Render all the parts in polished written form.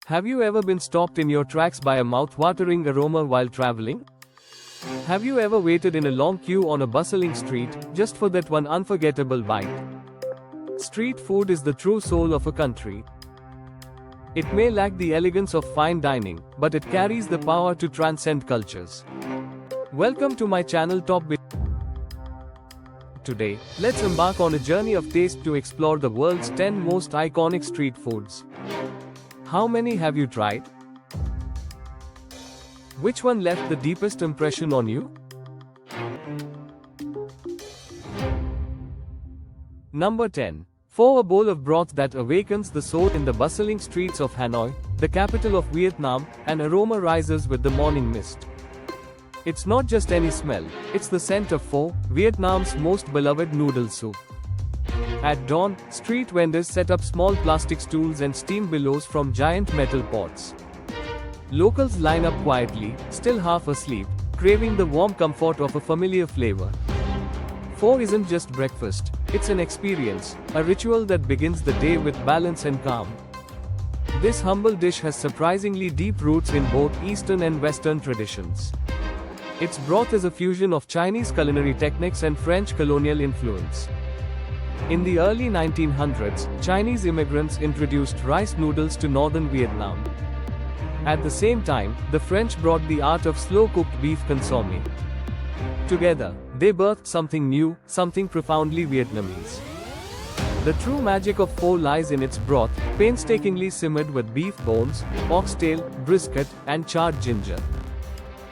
Have you ever been stopped in your tracks by a mouth-watering aroma while traveling? Have you ever waited in a long queue on a bustling street, just for that one unforgettable bite? Street food is the true soul of a country. It may lack the elegance of fine dining, but it carries the power to transcend cultures. Welcome to my channel Top Bit. Today, let's embark on a journey of taste to explore the world's 10 most iconic street foods. How many have you tried? Which one left the deepest impression on you? Number 10. Pho, a bowl of broth that awakens the soul. In the bustling streets of Hanoi, the capital of Vietnam, an aroma rises with the morning mist. It's not just any smell, it's the scent of pho, Vietnam's most beloved noodle soup. At dawn, street vendors set up small plastic stools and steam billows from giant metal pots. Locals line up quietly, still half asleep, craving the warm comfort of a familiar flavor. Pho isn't just breakfast, it's an experience, a ritual that begins the day with balance and calm. This humble dish has surprisingly deep roots in both Eastern and Western traditions. Its broth is a fusion of Chinese culinary techniques and French colonial influence. In the early 1900s, Chinese immigrants introduced rice noodles to northern Vietnam. At the same time, the French brought the art of slow-cooked beef consommé. Together, they birthed something new, something profoundly Vietnamese. The true magic of pho lies in its broth, painstakingly simmered with beef bones, oxtail, brisket, and charred ginger.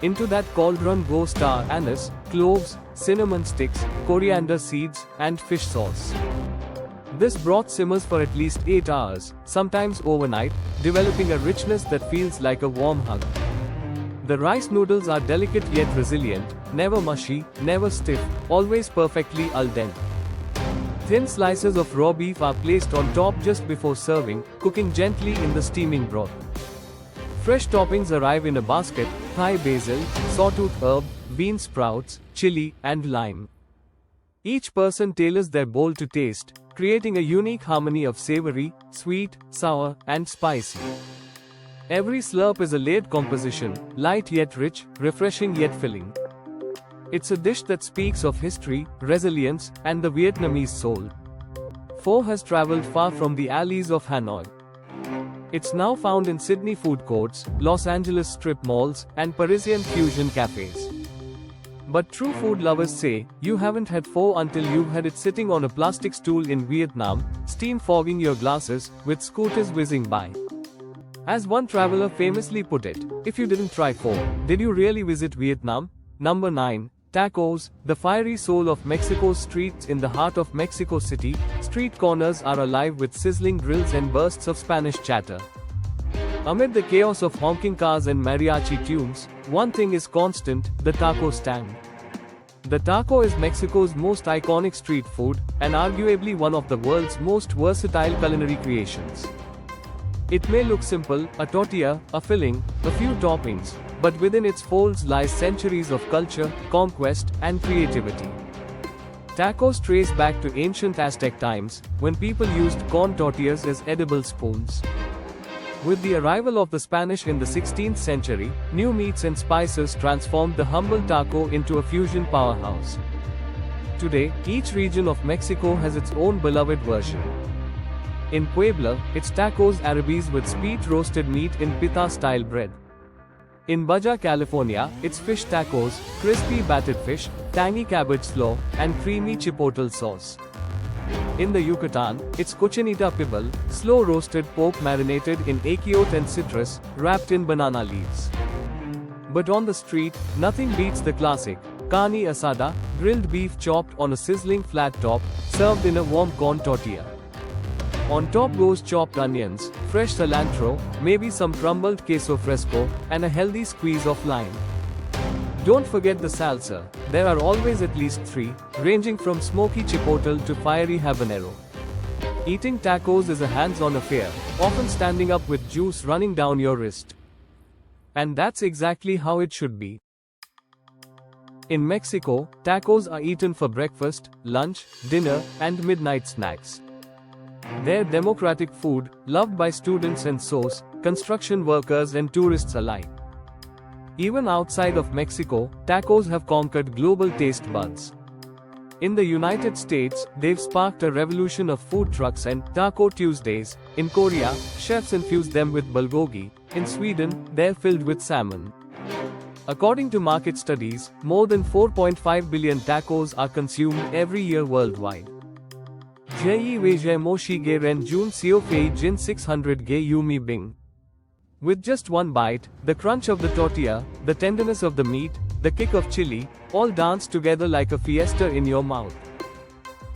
Into that cauldron go star anise, cloves, cinnamon sticks, coriander seeds, and fish sauce. This broth simmers for at least 8 hours, sometimes overnight, developing a richness that feels like a warm hug. The rice noodles are delicate yet resilient, never mushy, never stiff, always perfectly al dente. Thin slices of raw beef are placed on top just before serving, cooking gently in the steaming broth. Fresh toppings arrive in a basket: Thai basil, sawtooth herb, bean sprouts, chili, and lime. Each person tailors their bowl to taste, creating a unique harmony of savory, sweet, sour, and spicy. Every slurp is a layered composition, light yet rich, refreshing yet filling. It's a dish that speaks of history, resilience, and the Vietnamese soul. Pho has traveled far from the alleys of Hanoi. It's now found in Sydney food courts, Los Angeles strip malls, and Parisian fusion cafes. But true food lovers say, you haven't had pho until you've had it sitting on a plastic stool in Vietnam, steam fogging your glasses, with scooters whizzing by. As one traveler famously put it, if you didn't try pho, did you really visit Vietnam? Number 9. Tacos, the fiery soul of Mexico's streets. In the heart of Mexico City, street corners are alive with sizzling grills and bursts of Spanish chatter. Amid the chaos of honking cars and mariachi tunes, one thing is constant: the taco stand. The taco is Mexico's most iconic street food, and arguably one of the world's most versatile culinary creations. It may look simple: a tortilla, a filling, a few toppings, but within its folds lies centuries of culture, conquest, and creativity. Tacos trace back to ancient Aztec times, when people used corn tortillas as edible spoons. With the arrival of the Spanish in the 16th century, new meats and spices transformed the humble taco into a fusion powerhouse. Today, each region of Mexico has its own beloved version. In Puebla, it's tacos árabes with sweet roasted meat in pita-style bread. In Baja California, it's fish tacos, crispy battered fish, tangy cabbage slaw, and creamy chipotle sauce. In the Yucatan, it's cochinita pibil, slow-roasted pork marinated in achiote and citrus, wrapped in banana leaves. But on the street, nothing beats the classic carne asada, grilled beef chopped on a sizzling flat top, served in a warm corn tortilla. On top goes chopped onions, fresh cilantro, maybe some crumbled queso fresco, and a healthy squeeze of lime. Don't forget the salsa. There are always at least 3, ranging from smoky chipotle to fiery habanero. Eating tacos is a hands-on affair, often standing up with juice running down your wrist. And that's exactly how it should be. In Mexico, tacos are eaten for breakfast, lunch, dinner, and midnight snacks. Their democratic food, loved by students and SOS, construction workers and tourists alike. Even outside of Mexico, tacos have conquered global taste buds. In the United States, they've sparked a revolution of food trucks and Taco Tuesdays. In Korea, chefs infuse them with bulgogi. In Sweden, they're filled with salmon. According to market studies, more than 4.5 billion tacos are consumed every year worldwide. Jiang Bing Jun Xiaofei Jin 600 Ge Yumi Bing. With just one bite, the crunch of the tortilla, the tenderness of the meat, the kick of chili, all dance together like a fiesta in your mouth.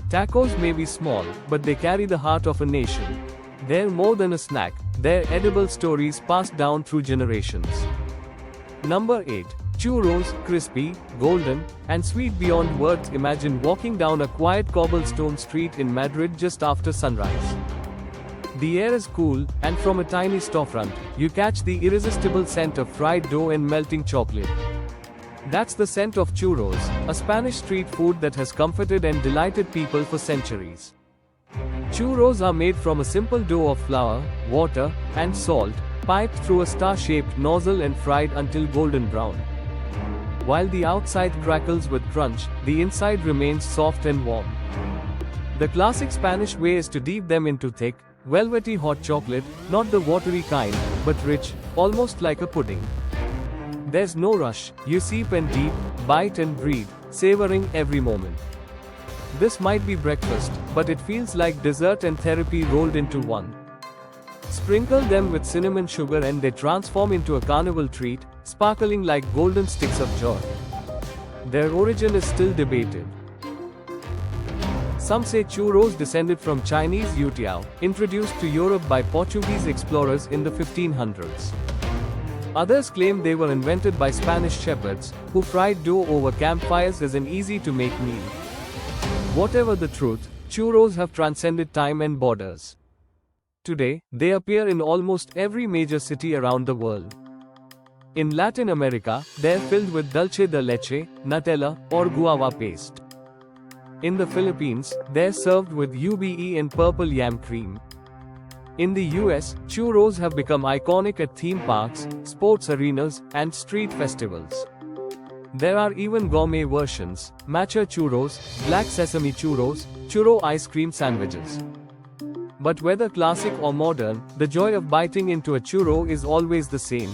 Tacos may be small, but they carry the heart of a nation. They're more than a snack, they're edible stories passed down through generations. Number 8. Churros, crispy, golden, and sweet beyond words. Imagine walking down a quiet cobblestone street in Madrid just after sunrise. The air is cool, and from a tiny storefront, you catch the irresistible scent of fried dough and melting chocolate. That's the scent of churros, a Spanish street food that has comforted and delighted people for centuries. Churros are made from a simple dough of flour, water, and salt, piped through a star-shaped nozzle and fried until golden brown. While the outside crackles with crunch, the inside remains soft and warm. The classic Spanish way is to dip them into thick, velvety hot chocolate, not the watery kind, but rich, almost like a pudding. There's no rush, you sip and dip, bite and breathe, savoring every moment. This might be breakfast, but it feels like dessert and therapy rolled into one. Sprinkle them with cinnamon sugar and they transform into a carnival treat, sparkling like golden sticks of joy. Their origin is still debated. Some say churros descended from Chinese youtiao, introduced to Europe by Portuguese explorers in the 1500s. Others claim they were invented by Spanish shepherds, who fried dough over campfires as an easy-to-make meal. Whatever the truth, churros have transcended time and borders. Today, they appear in almost every major city around the world. In Latin America, they're filled with dulce de leche, Nutella, or guava paste. In the Philippines, they're served with ube and purple yam cream. In the US, churros have become iconic at theme parks, sports arenas, and street festivals. There are even gourmet versions, matcha churros, black sesame churros, churro ice cream sandwiches. But whether classic or modern, the joy of biting into a churro is always the same.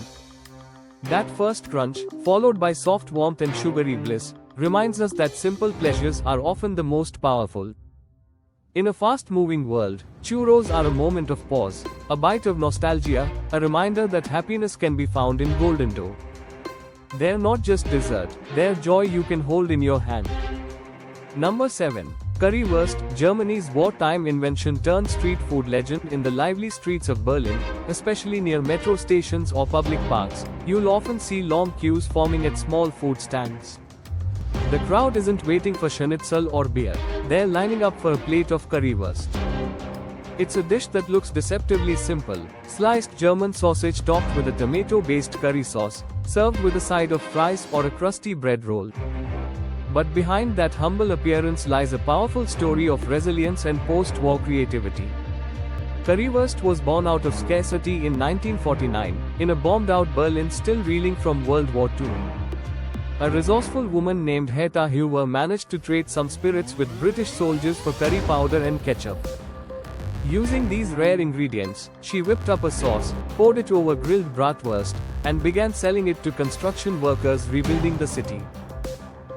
That first crunch, followed by soft warmth and sugary bliss, reminds us that simple pleasures are often the most powerful. In a fast-moving world, churros are a moment of pause, a bite of nostalgia, a reminder that happiness can be found in golden dough. They're not just dessert, they're joy you can hold in your hand. Number 7. Currywurst, Germany's wartime invention turned street food legend. In the lively streets of Berlin, especially near metro stations or public parks, you'll often see long queues forming at small food stands. The crowd isn't waiting for schnitzel or beer, they're lining up for a plate of currywurst. It's a dish that looks deceptively simple, sliced German sausage topped with a tomato-based curry sauce, served with a side of fries or a crusty bread roll. But behind that humble appearance lies a powerful story of resilience and post-war creativity. Currywurst was born out of scarcity in 1949, in a bombed-out Berlin still reeling from World War II. A resourceful woman named Herta Hoover managed to trade some spirits with British soldiers for curry powder and ketchup. Using these rare ingredients, she whipped up a sauce, poured it over grilled bratwurst, and began selling it to construction workers rebuilding the city.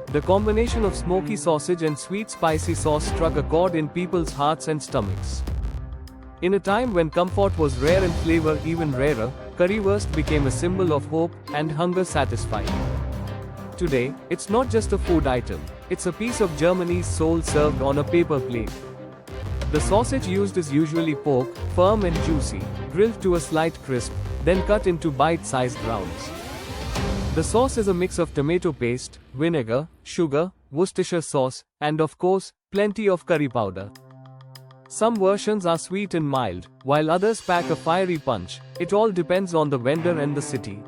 The combination of smoky sausage and sweet spicy sauce struck a chord in people's hearts and stomachs. In a time when comfort was rare and flavor even rarer, currywurst became a symbol of hope and hunger satisfied. Today, it's not just a food item, it's a piece of Germany's soul served on a paper plate. The sausage used is usually pork, firm and juicy, grilled to a slight crisp, then cut into bite-sized rounds. The sauce is a mix of tomato paste, vinegar, sugar, Worcestershire sauce, and of course, plenty of curry powder. Some versions are sweet and mild, while others pack a fiery punch. It all depends on the vendor and the city.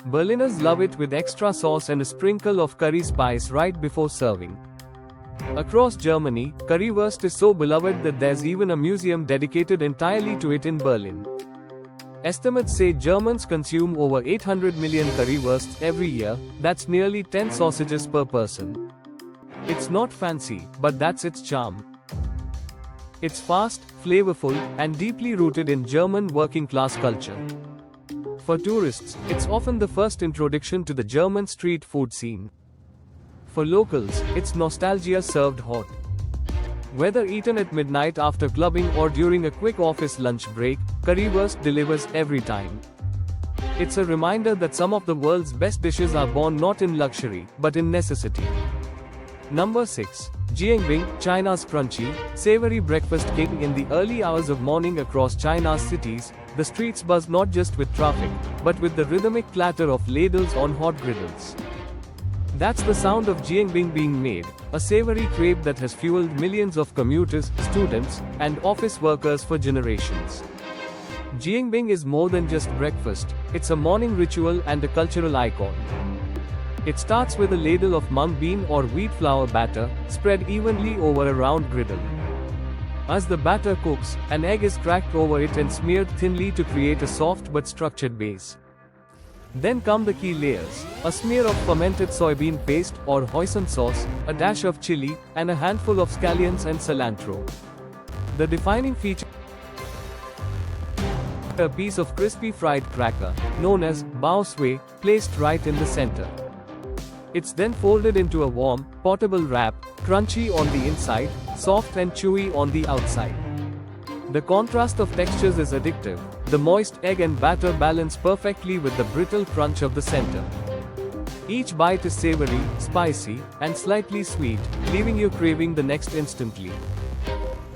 Berliners love it with extra sauce and a sprinkle of curry spice right before serving. Across Germany, Currywurst is so beloved that there's even a museum dedicated entirely to it in Berlin. Estimates say Germans consume over 800 million currywursts every year, that's nearly 10 sausages per person. It's not fancy, but that's its charm. It's fast, flavorful, and deeply rooted in German working-class culture. For tourists, it's often the first introduction to the German street food scene. For locals, it's nostalgia served hot. Whether eaten at midnight after clubbing or during a quick office lunch break, Currywurst delivers every time. It's a reminder that some of the world's best dishes are born not in luxury, but in necessity. Number 6. Jiang Bing, China's crunchy, savory breakfast king. In the early hours of morning across China's cities, the streets buzz not just with traffic, but with the rhythmic clatter of ladles on hot griddles. That's the sound of Jiang Bing being made, a savory crepe that has fueled millions of commuters, students, and office workers for generations. Jiang Bing is more than just breakfast, it's a morning ritual and a cultural icon. It starts with a ladle of mung bean or wheat flour batter, spread evenly over a round griddle. As the batter cooks, an egg is cracked over it and smeared thinly to create a soft but structured base. Then come the key layers, a smear of fermented soybean paste or hoisin sauce, a dash of chili, and a handful of scallions and cilantro. The defining feature is a piece of crispy fried cracker, known as bao sui, placed right in the center. It's then folded into a warm, portable wrap, crunchy on the inside, soft and chewy on the outside. The contrast of textures is addictive. The moist egg and batter balance perfectly with the brittle crunch of the center. Each bite is savory, spicy, and slightly sweet, leaving you craving the next instantly.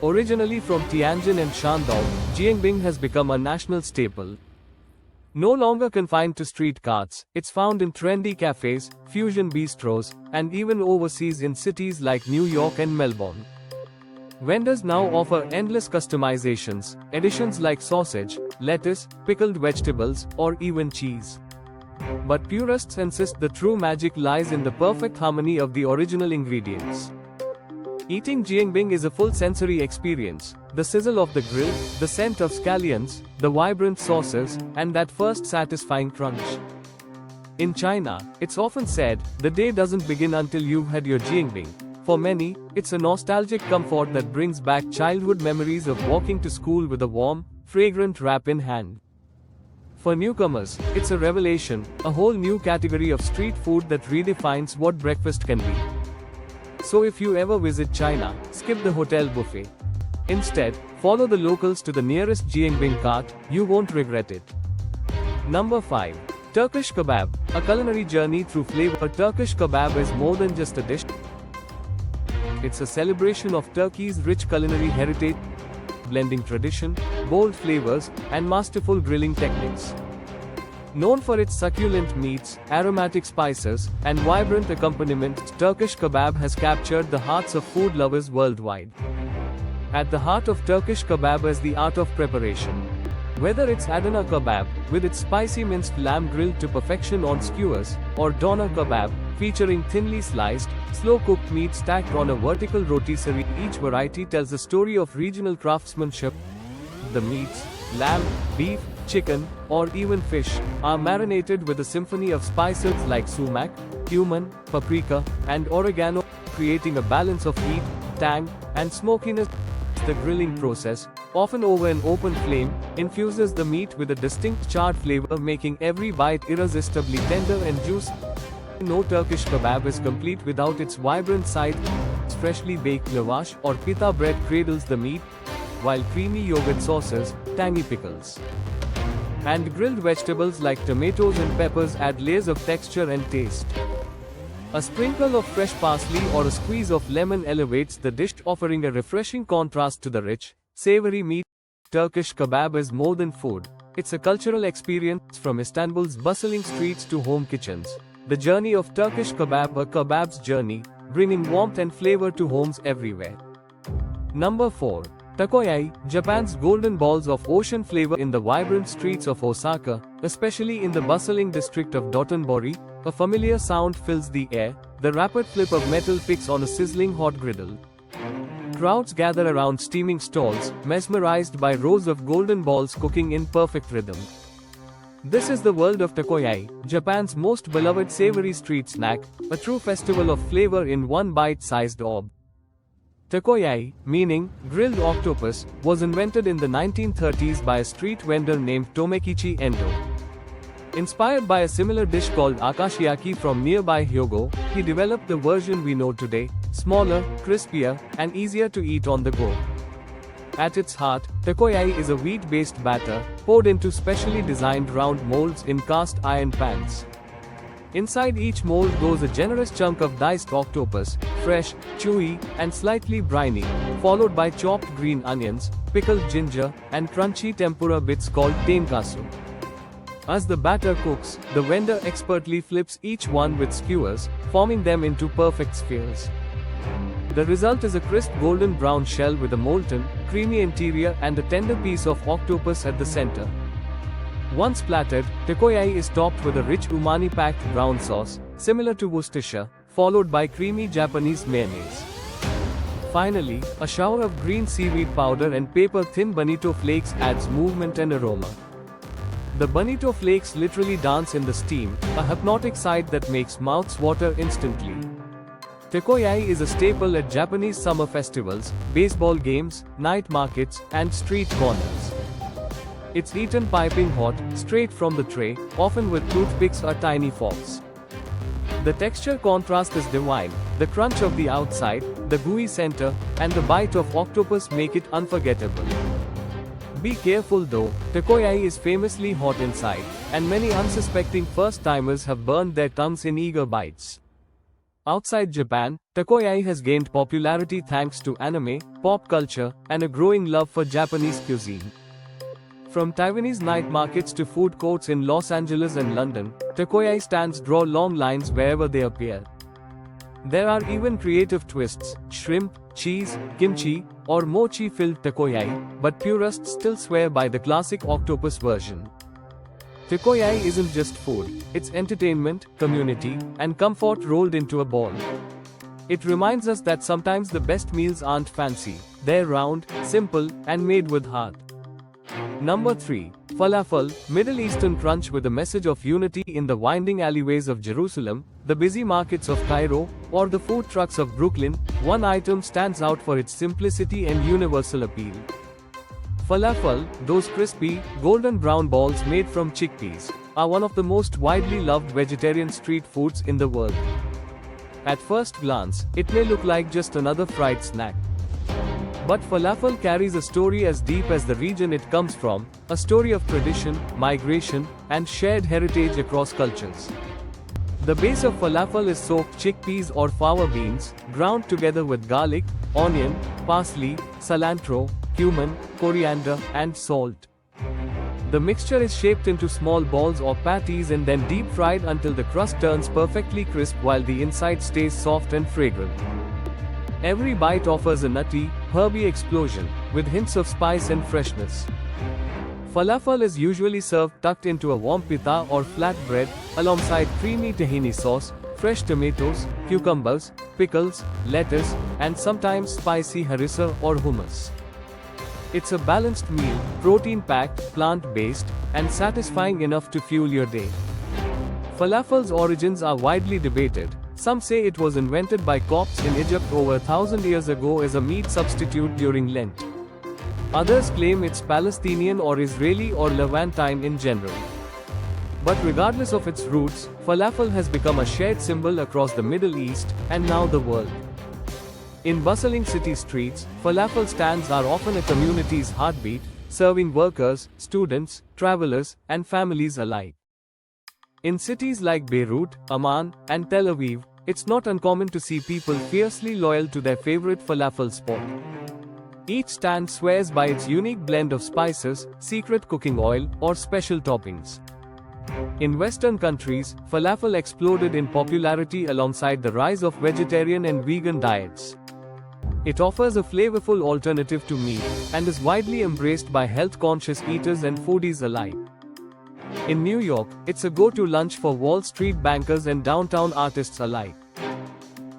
Originally from Tianjin and Shandong, Jiang Bing has become a national staple. No longer confined to street carts, it's found in trendy cafes, fusion bistros, and even overseas in cities like New York and Melbourne. Vendors now offer endless customizations, additions like sausage, lettuce, pickled vegetables, or even cheese. But purists insist the true magic lies in the perfect harmony of the original ingredients. Eating Jiang Bing is a full sensory experience. The sizzle of the grill, the scent of scallions, the vibrant sauces, and that first satisfying crunch. In China, it's often said, the day doesn't begin until you've had your Jiang Bing. For many, it's a nostalgic comfort that brings back childhood memories of walking to school with a warm, fragrant wrap in hand. For newcomers, it's a revelation, a whole new category of street food that redefines what breakfast can be. So if you ever visit China, skip the hotel buffet. Instead, follow the locals to the nearest Jiang Bing cart, you won't regret it. Number 5. Turkish Kebab, a culinary journey through flavor. A Turkish kebab is more than just a dish. It's a celebration of Turkey's rich culinary heritage, blending tradition, bold flavors, and masterful grilling techniques. Known for its succulent meats, aromatic spices, and vibrant accompaniments, Turkish kebab has captured the hearts of food lovers worldwide. At the heart of Turkish kebab is the art of preparation. Whether it's Adana kebab, with its spicy minced lamb grilled to perfection on skewers, or doner kebab, featuring thinly sliced, slow-cooked meat stacked on a vertical rotisserie, each variety tells a story of regional craftsmanship. The meats, lamb, beef, chicken, or even fish, are marinated with a symphony of spices like sumac, cumin, paprika, and oregano, creating a balance of heat, tang, and smokiness. The grilling process, often over an open flame, infuses the meat with a distinct charred flavor, making every bite irresistibly tender and juicy. No Turkish kebab is complete without its vibrant side. Freshly baked lavash or pita bread cradles the meat, while creamy yogurt sauces, tangy pickles, and grilled vegetables like tomatoes and peppers add layers of texture and taste. A sprinkle of fresh parsley or a squeeze of lemon elevates the dish, offering a refreshing contrast to the rich, savory meat. Turkish kebab is more than food. It's a cultural experience from Istanbul's bustling streets to home kitchens. The journey of Turkish kebab, a kebab's journey, bringing warmth and flavor to homes everywhere. Number 4. Takoyaki, Japan's golden balls of ocean flavor. In the vibrant streets of Osaka, especially in the bustling district of Dotonbori, a familiar sound fills the air, the rapid flip of metal picks on a sizzling hot griddle. Crowds gather around steaming stalls, mesmerized by rows of golden balls cooking in perfect rhythm. This is the world of takoyaki, Japan's most beloved savory street snack, a true festival of flavor in one bite-sized orb. Takoyaki, meaning grilled octopus, was invented in the 1930s by a street vendor named Tomekichi Endo. Inspired by a similar dish called akashiyaki from nearby Hyogo, he developed the version we know today, smaller, crispier, and easier to eat on the go. At its heart, takoyaki is a wheat-based batter, poured into specially designed round molds in cast iron pans. Inside each mold goes a generous chunk of diced octopus, fresh, chewy, and slightly briny, followed by chopped green onions, pickled ginger, and crunchy tempura bits called tenkasu. As the batter cooks, the vendor expertly flips each one with skewers, forming them into perfect spheres. The result is a crisp golden brown shell with a molten, creamy interior and a tender piece of octopus at the center. Once platted, takoyaki is topped with a rich umami-packed brown sauce, similar to Worcestershire, followed by creamy Japanese mayonnaise. Finally, a shower of green seaweed powder and paper-thin bonito flakes adds movement and aroma. The bonito flakes literally dance in the steam, a hypnotic sight that makes mouths water instantly. Takoyaki is a staple at Japanese summer festivals, baseball games, night markets, and street corners. It's eaten piping hot, straight from the tray, often with toothpicks or tiny forks. The texture contrast is divine, the crunch of the outside, the gooey center, and the bite of octopus make it unforgettable. Be careful though, takoyaki is famously hot inside, and many unsuspecting first-timers have burned their tongues in eager bites. Outside Japan, takoyaki has gained popularity thanks to anime, pop culture, and a growing love for Japanese cuisine. From Taiwanese night markets to food courts in Los Angeles and London, takoyaki stands draw long lines wherever they appear. There are even creative twists: shrimp, cheese, kimchi, or mochi-filled takoyaki, but purists still swear by the classic octopus version. Takoyaki isn't just food, it's entertainment, community, and comfort rolled into a ball. It reminds us that sometimes the best meals aren't fancy, they're round, simple, and made with heart. Number 3. Falafel, Middle Eastern crunch with a message of unity in the winding alleyways of Jerusalem, the busy markets of Cairo, or the food trucks of Brooklyn. One item stands out for its simplicity and universal appeal. Falafel, those crispy, golden brown balls made from chickpeas, are one of the most widely loved vegetarian street foods in the world. At first glance, it may look like just another fried snack. But falafel carries a story as deep as the region it comes from, a story of tradition, migration, and shared heritage across cultures. The base of falafel is soaked chickpeas or fava beans, ground together with garlic, onion, parsley, cilantro, cumin, coriander, and salt. The mixture is shaped into small balls or patties and then deep fried until the crust turns perfectly crisp while the inside stays soft and fragrant. Every bite offers a nutty, herby explosion, with hints of spice and freshness. Falafel is usually served tucked into a warm pita or flat bread, alongside creamy tahini sauce, fresh tomatoes, cucumbers, pickles, lettuce, and sometimes spicy harissa or hummus. It's a balanced meal, protein-packed, plant-based, and satisfying enough to fuel your day. Falafel's origins are widely debated. Some say it was invented by Copts in Egypt over 1,000 years ago as a meat substitute during Lent. Others claim it's Palestinian or Israeli or Levantine in general. But regardless of its roots, falafel has become a shared symbol across the Middle East, and now the world. In bustling city streets, falafel stands are often a community's heartbeat, serving workers, students, travelers, and families alike. In cities like Beirut, Amman, and Tel Aviv, it's not uncommon to see people fiercely loyal to their favorite falafel spot. Each stand swears by its unique blend of spices, secret cooking oil, or special toppings. In Western countries, falafel exploded in popularity alongside the rise of vegetarian and vegan diets. It offers a flavorful alternative to meat, and is widely embraced by health-conscious eaters and foodies alike. In New York, it's a go-to lunch for Wall Street bankers and downtown artists alike.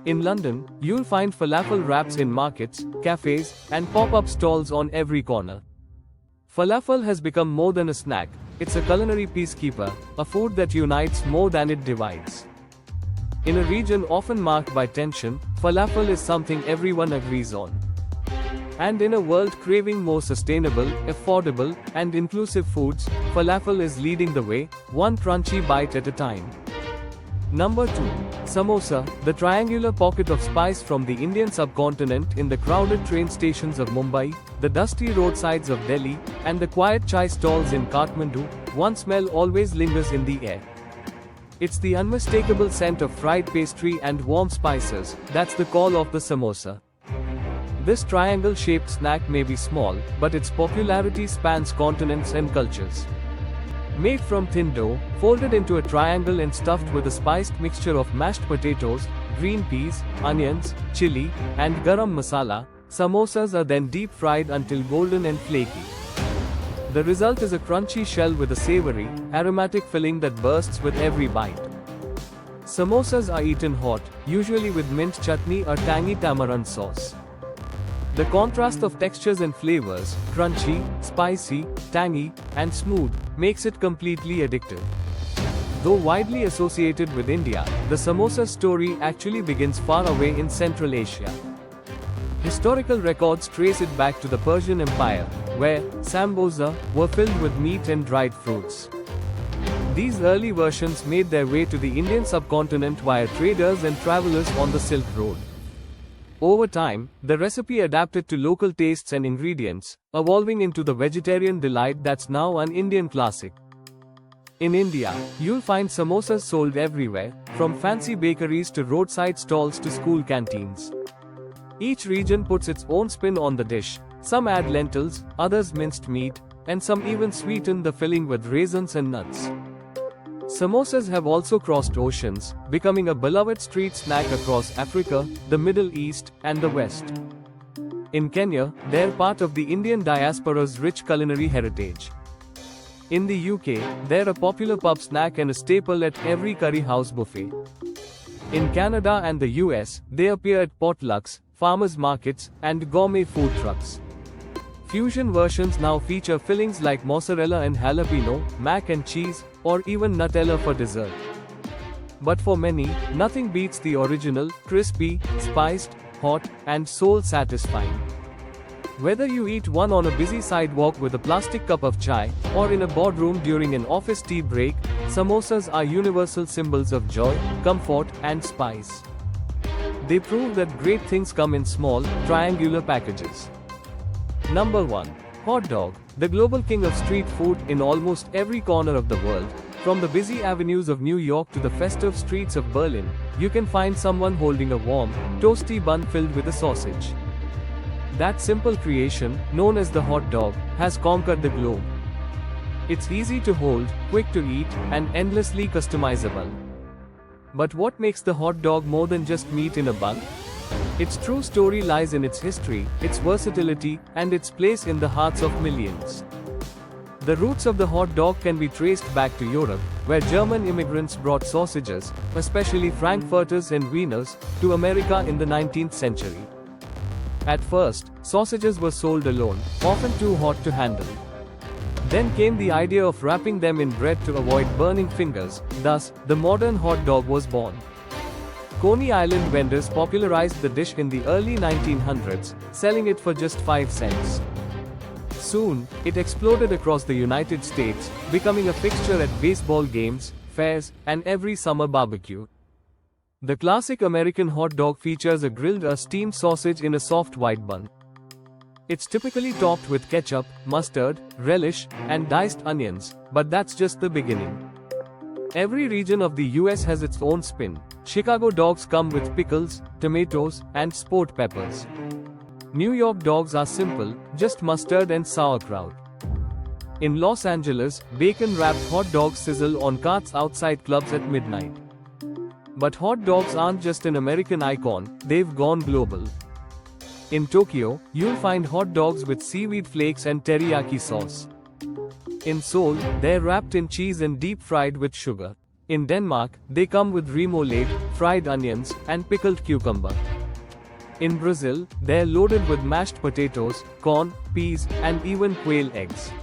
In London, you'll find falafel wraps in markets, cafes, and pop-up stalls on every corner. Falafel has become more than a snack, it's a culinary peacekeeper, a food that unites more than it divides. In a region often marked by tension, falafel is something everyone agrees on. And in a world craving more sustainable, affordable, and inclusive foods, falafel is leading the way, one crunchy bite at a time. Number 2. Samosa, the triangular pocket of spice from the Indian subcontinent in the crowded train stations of Mumbai, the dusty roadsides of Delhi, and the quiet chai stalls in Kathmandu, one smell always lingers in the air. It's the unmistakable scent of fried pastry and warm spices, that's the call of the samosa. This triangle-shaped snack may be small, but its popularity spans continents and cultures. Made from thin dough, folded into a triangle and stuffed with a spiced mixture of mashed potatoes, green peas, onions, chili, and garam masala, samosas are then deep-fried until golden and flaky. The result is a crunchy shell with a savory, aromatic filling that bursts with every bite. Samosas are eaten hot, usually with mint chutney or tangy tamarind sauce. The contrast of textures and flavors, crunchy, spicy, tangy, and smooth, makes it completely addictive. Though widely associated with India, the samosa story actually begins far away in Central Asia. Historical records trace it back to the Persian Empire, where sambosa were filled with meat and dried fruits. These early versions made their way to the Indian subcontinent via traders and travelers on the Silk Road. Over time, the recipe adapted to local tastes and ingredients, evolving into the vegetarian delight that's now an Indian classic. In India, you'll find samosas sold everywhere, from fancy bakeries to roadside stalls to school canteens. Each region puts its own spin on the dish. Some add lentils, others minced meat, and some even sweeten the filling with raisins and nuts. Samosas have also crossed oceans, becoming a beloved street snack across Africa, the Middle East, and the West. In Kenya, they're part of the Indian diaspora's rich culinary heritage. In the UK, they're a popular pub snack and a staple at every curry house buffet. In Canada and the US, they appear at potlucks, farmers markets, and gourmet food trucks. Fusion versions now feature fillings like mozzarella and jalapeno, mac and cheese, or even Nutella for dessert. But for many, nothing beats the original, crispy, spiced, hot, and soul-satisfying. Whether you eat one on a busy sidewalk with a plastic cup of chai, or in a boardroom during an office tea break, samosas are universal symbols of joy, comfort, and spice. They prove that great things come in small, triangular packages. Number 1. Hot dog, the global king of street food in almost every corner of the world. From the busy avenues of New York to the festive streets of Berlin, you can find someone holding a warm, toasty bun filled with a sausage. That simple creation, known as the hot dog, has conquered the globe. It's easy to hold, quick to eat, and endlessly customizable. But what makes the hot dog more than just meat in a bun? Its true story lies in its history, its versatility, and its place in the hearts of millions. The roots of the hot dog can be traced back to Europe, where German immigrants brought sausages, especially frankfurters and wieners, to America in the 19th century. At first, sausages were sold alone, often too hot to handle. Then came the idea of wrapping them in bread to avoid burning fingers, thus, the modern hot dog was born. Coney Island vendors popularized the dish in the early 1900s, selling it for just 5 cents. Soon, it exploded across the United States, becoming a fixture at baseball games, fairs, and every summer barbecue. The classic American hot dog features a grilled or steamed sausage in a soft white bun. It's typically topped with ketchup, mustard, relish, and diced onions, but that's just the beginning. Every region of the US has its own spin. Chicago dogs come with pickles, tomatoes, and sport peppers. New York dogs are simple, just mustard and sauerkraut. In Los Angeles, bacon-wrapped hot dogs sizzle on carts outside clubs at midnight. But hot dogs aren't just an American icon, they've gone global. In Tokyo, you'll find hot dogs with seaweed flakes and teriyaki sauce. In Seoul, they're wrapped in cheese and deep fried with sugar. In Denmark, they come with remoulade, fried onions, and pickled cucumber. In Brazil, they're loaded with mashed potatoes, corn, peas, and even quail eggs.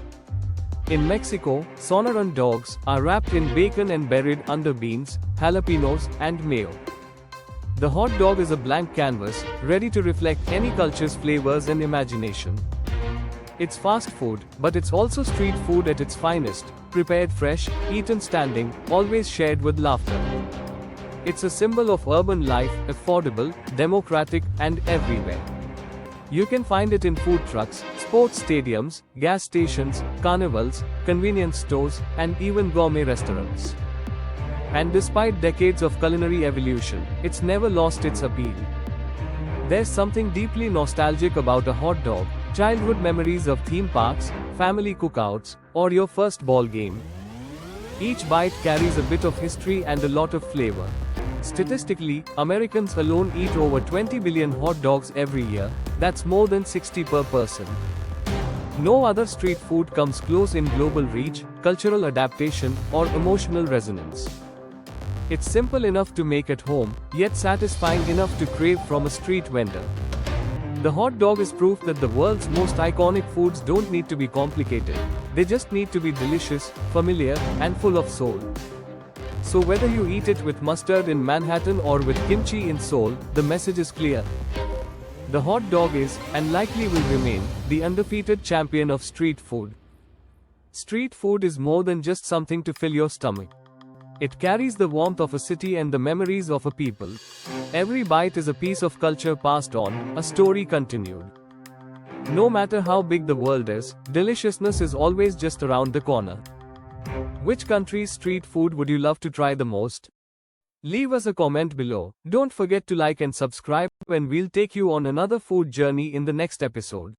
In Mexico, sonoran dogs are wrapped in bacon and buried under beans, jalapenos, and mayo. The hot dog is a blank canvas, ready to reflect any culture's flavors and imagination. It's fast food, but it's also street food at its finest, prepared fresh, eaten standing, always shared with laughter. It's a symbol of urban life, affordable, democratic, and everywhere. You can find it in food trucks, sports stadiums, gas stations, carnivals, convenience stores, and even gourmet restaurants. And despite decades of culinary evolution, it's never lost its appeal. There's something deeply nostalgic about a hot dog, childhood memories of theme parks, family cookouts, or your first ball game. Each bite carries a bit of history and a lot of flavor. Statistically, Americans alone eat over 20 billion hot dogs every year. That's more than 60 per person. No other street food comes close in global reach, cultural adaptation, or emotional resonance. It's simple enough to make at home, yet satisfying enough to crave from a street vendor. The hot dog is proof that the world's most iconic foods don't need to be complicated. They just need to be delicious, familiar, and full of soul. So whether you eat it with mustard in Manhattan or with kimchi in Seoul, the message is clear. The hot dog is, and likely will remain, the undefeated champion of street food. Street food is more than just something to fill your stomach. It carries the warmth of a city and the memories of a people. Every bite is a piece of culture passed on, a story continued. No matter how big the world is, deliciousness is always just around the corner. Which country's street food would you love to try the most? Leave us a comment below. Don't forget to like and subscribe, and we'll take you on another food journey in the next episode.